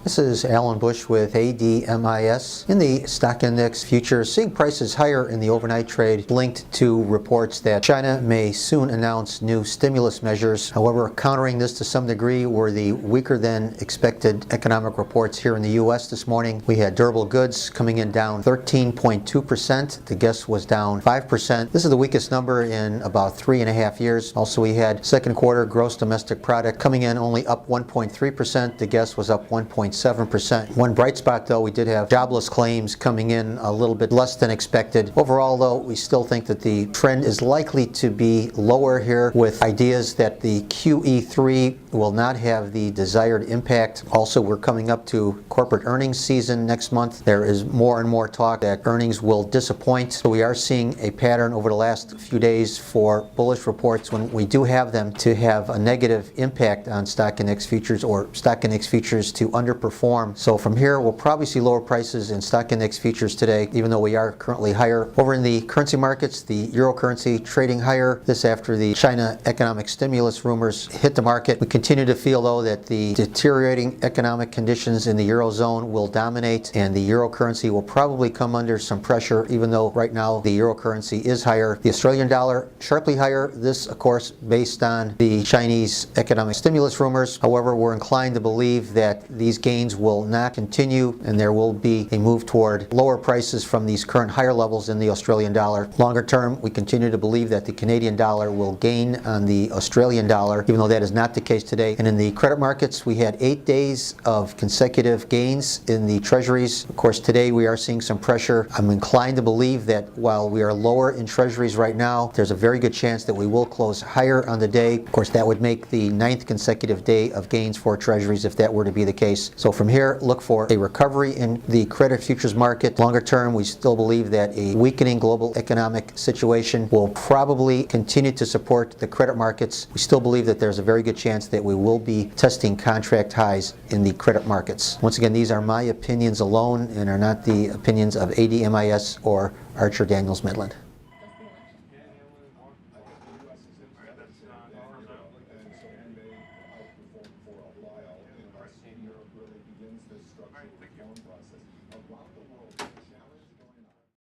This is Alan Bush with ADMIS. In the stock index futures, seeing prices higher in the overnight trade linked to reports that China may soon announce new stimulus measures. However, countering this to some degree were the weaker than expected economic reports here in the U.S. this morning. We had durable goods coming in down 13.2%. The guess was down 5%. This is the weakest number in about 3.5 years. Also, we had second quarter gross domestic product coming in only up 1.3%. The guess was up 1.7%. One bright spot, though, we did have jobless claims coming in a little bit less than expected. Overall, though, we still think that the trend is likely to be lower here, with ideas that the QE3 will not have the desired impact. Also, we're coming up to corporate earnings season next month. There is more and more talk that earnings will disappoint. So we are seeing a pattern over the last few days for bullish reports, when we do have them, to have a negative impact on stock index futures, or stock index futures to underperform. So from here, we'll probably see lower prices in stock index futures today, even though we are currently higher. Over in the currency markets, the euro currency trading higher. This after the China economic stimulus rumors hit the market. We continue to feel, though, that the deteriorating economic conditions in the eurozone will dominate, and the euro currency will probably come under some pressure, even though right now the euro currency is higher. The Australian dollar sharply higher. This, of course, based on the Chinese economic stimulus rumors. However, we're inclined to believe that these gains will not continue, and there will be a move toward lower prices from these current higher levels in the Australian dollar. Longer term, we continue to believe that the Canadian dollar will gain on the Australian dollar, even though that is not the case today. And in the credit markets, we had 8 days of consecutive gains in the treasuries. Of course, today we are seeing some pressure. I'm inclined to believe that while we are lower in treasuries right now, there's a very good chance that we will close higher on the day. Of course, that would make the 9th consecutive day of gains for treasuries if that were to be the case. So from here, look for a recovery in the credit futures market. Longer term, we still believe that a weakening global economic situation will probably continue to support the credit markets. We still believe that there's a very good chance that we will be testing contract highs in the credit markets. Once again, these are my opinions alone and are not the opinions of ADMIS or Archer Daniels Midland. Really begins this structural reform process around the world.